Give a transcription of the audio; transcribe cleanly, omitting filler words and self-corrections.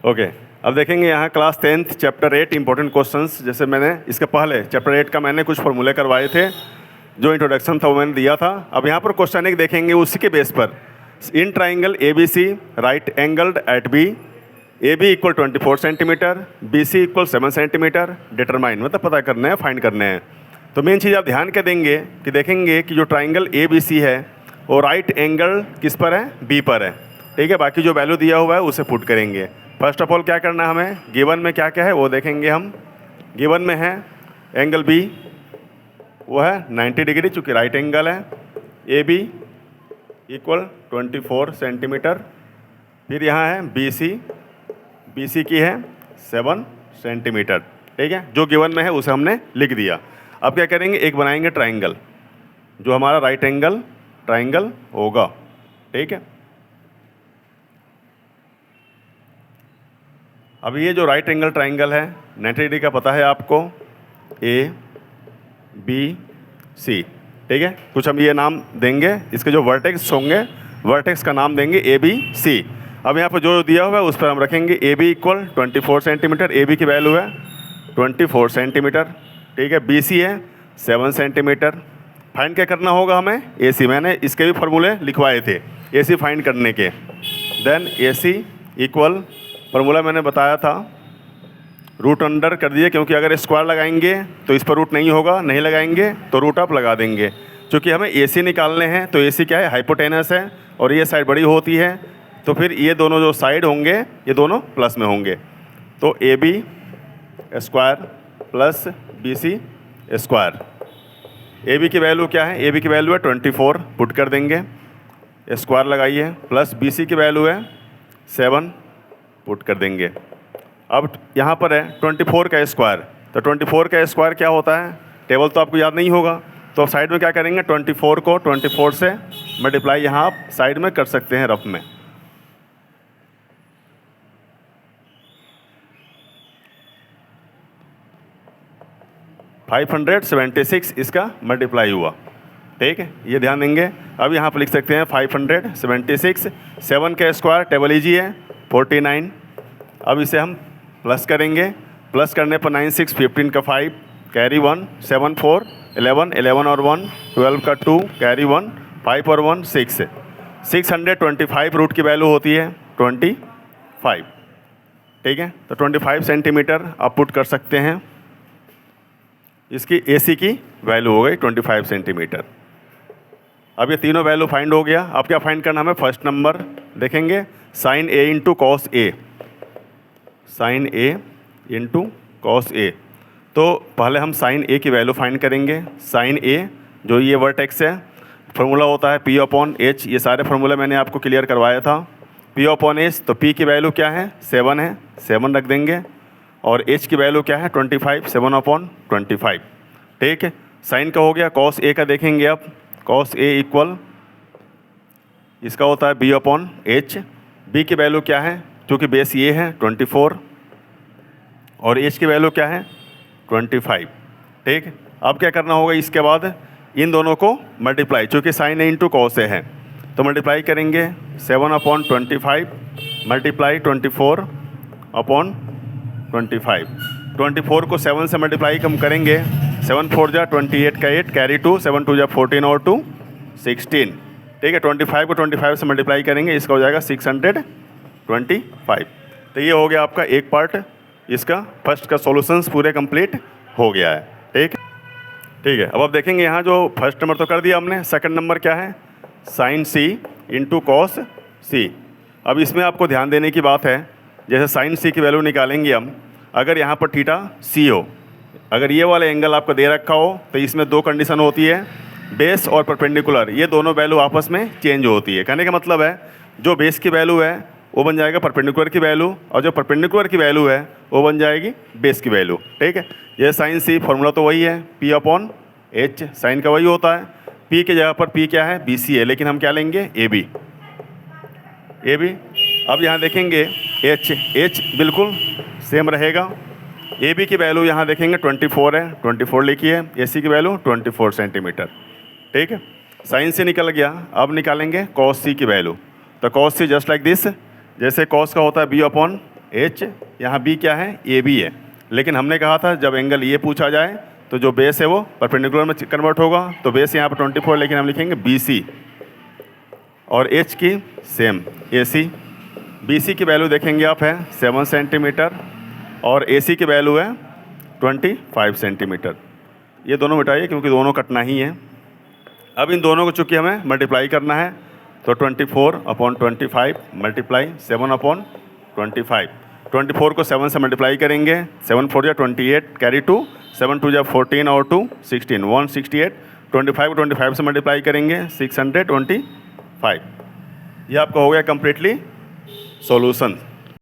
Okay, अब देखेंगे यहाँ class 10th chapter 8 important questions. जैसे मैंने इसके पहले चैप्टर 8 का मैंने कुछ फॉर्मूले करवाए थे, जो इंट्रोडक्शन था वो मैंने दिया था। अब यहाँ पर क्वेश्चन एक देखेंगे उसी के बेस पर। In triangle ABC right angled at B, AB equal 24 centimetre, BC equal 7 centimetre, determine मतलब पता करना है, फाइंड करने हैं। तो मेन चीज़ आप ध्यान क्या देंगे कि देखेंगे कि जो ट्राइंगल ABC है वो राइट एंगल किस पर है, B पर है। ठीक है, बाकी जो वैल्यू दिया हुआ है उसे पुट करेंगे। फर्स्ट ऑफ ऑल क्या करना है हमें, गिवन में क्या क्या है वो देखेंगे हम। गिवन में है एंगल B वो है 90 डिग्री, चूँकि राइट एंगल है। AB equal 24 centimetre. फिर यहाँ है BC की है 7 सेंटीमीटर। ठीक है, जो गिवन में है उसे हमने लिख दिया। अब क्या करेंगे, एक बनाएंगे ट्राइंगल जो हमारा राइट एंगल ट्राइंगल होगा। ठीक है, अब ये जो राइट एंगल ट्राइंगल है 90 डिग्री का पता है आपको, ABC। ठीक है, कुछ हम ये नाम देंगे, इसके जो वर्टेक्स होंगे वर्टेक्स का नाम देंगे ABC। अब यहाँ पर जो दिया हुआ है उस पर हम रखेंगे AB इक्वल 24 सेंटीमीटर। AB की वैल्यू है 24 सेंटीमीटर। ठीक है, BC है 7 सेंटीमीटर। फाइंड क्या करना होगा हमें, AC। मैंने इसके भी फॉर्मूले लिखवाए थे AC फाइंड करने के। देन AC इक्वल, फॉर्मूला मैंने बताया था, रूट अंडर कर दिए, क्योंकि अगर स्क्वायर लगाएंगे तो इस पर रूट नहीं होगा, नहीं लगाएंगे तो रूट अप लगा देंगे। क्योंकि हमें AC निकालने हैं तो AC क्या है, हाइपोटेनस है और ये साइड बड़ी होती है, तो फिर ये दोनों जो साइड होंगे ये दोनों प्लस में होंगे। तो AB square plus BC square. AB की वैल्यू क्या है, AB की वैल्यू है 24, पुट कर देंगे, स्क्वायर लगाइए, प्लस BC की वैल्यू है 7, पुट कर देंगे। अब यहाँ पर है 24 का स्क्वायर, तो 24 का स्क्वायर क्या होता है, टेबल तो आपको याद नहीं होगा, तो साइड में क्या करेंगे, 24 को 24 से मल्टीप्लाई यहाँ आप साइड में कर सकते हैं रफ में। $576 इसका मल्टीप्लाई हुआ। ठीक है, ये ध्यान देंगे। अब यहाँ पर लिख सकते हैं 576, 7 का स्क्वायर टेबल इजी है 49। अब इसे हम प्लस करेंगे, प्लस करने पर 9 6 15 का 5 कैरी 1 7 4 11 11 और 1 12 का 2 कैरी 1 5 और 1 6 625 रूट की वैल्यू होती है 25। ठीक है, तो 25 सेंटीमीटर आप पुट कर सकते हैं। इसकी AC की वैल्यू हो गई 25 सेंटीमीटर। अब ये तीनों वैल्यू फाइंड हो गया। अब क्या फाइंड करना हमें, फर्स्ट नंबर देखेंगे sine A into cos A, sine A into cos A। तो पहले हम साइन A की वैल्यू फाइंड करेंगे। साइन A जो ये वर्टेक्स है, फार्मूला होता है P/H। ये सारे फार्मूले मैंने आपको क्लियर करवाया था। P/H, तो P की वैल्यू क्या है, 7 है, 7 रख देंगे, और H की वैल्यू क्या है 25, 7/25। ठीक है, साइन का हो गया। कॉस A का देखेंगे अब, कॉस A इक्वल इसका होता है B/H। B की वैल्यू क्या है, क्योंकि बेस ये है 24 और H की वैल्यू क्या है 25। ठीक, अब क्या करना होगा, इसके बाद इन दोनों को मल्टीप्लाई, चूँकि sine A into cos A है तो मल्टीप्लाई करेंगे 7/25 मल्टीप्लाई 24/25। 24 को 7 से मल्टीप्लाई हम करेंगे, 7 4 जा 28 का 8 कैरी 2 7 2 जा 14 और 2 16। ठीक है, 25 को 25 से मल्टीप्लाई करेंगे, इसका हो जाएगा 625। तो ये हो गया आपका एक पार्ट, इसका फर्स्ट का सॉल्यूशंस पूरे कंप्लीट हो गया है। ठीक है, अब आप देखेंगे यहाँ जो फर्स्ट नंबर तो कर दिया हमने, सेकंड नंबर क्या है, sine C into cos C। अब इसमें आपको ध्यान देने की बात है, जैसे साइन C की वैल्यू निकालेंगे हम, अगर यहाँ पर थीटा C हो, अगर ये वाला एंगल आपको दे रखा हो, तो इसमें दो कंडीशन होती है, बेस और परपेंडिकुलर। ये दोनों वैल्यू आपस में चेंज होती है। कहने का मतलब है जो बेस की वैल्यू है वो बन जाएगा परपेंडिकुलर की वैल्यू, और जो परपेंडिकुलर की वैल्यू है वो बन जाएगी बेस की वैल्यू। ठीक है, ये साइन C फॉर्मूला तो वही है P/H, साइन का वही होता है। P की जगह पर P क्या है, BC है, लेकिन हम क्या लेंगे AB। अब यहाँ देखेंगे H बिल्कुल सेम रहेगा। AB की वैल्यू यहाँ देखेंगे 24 है, 24 लिखिए। AC की वैल्यू 24 सेंटीमीटर। ठीक है, साइन से निकल गया। अब निकालेंगे कॉस C की वैल्यू। तो cos C just like this, जैसे कॉस का होता है B/H एच, यहाँ बी क्या है, ए बी है। लेकिन हमने कहा था जब एंगल ये पूछा जाए तो जो बेस है वो परपेंडिकुलर में कन्वर्ट होगा, तो बेस यहाँ पर 24, लेकिन हम लिखेंगे बी सी, और एच की सेम ए सी। बी सी की वैल्यू देखेंगे आप है 7 सेंटीमीटर और ए सी की वैल्यू है 25 सेंटीमीटर। ये दोनों मिटाइए क्योंकि दोनों कटना ही है। अब इन दोनों को चूँकि हमें मल्टीप्लाई करना है तो 24/25 मल्टीप्लाई 7/25। 24 को 7 से मल्टीप्लाई करेंगे, 7 4 जा 28, कैरी 2, 7 2 जा 14 और 2 16, 168। 25 को 25 से मल्टीप्लाई करेंगे 625। ये आपका हो गया कम्प्लीटली सॉल्यूशन।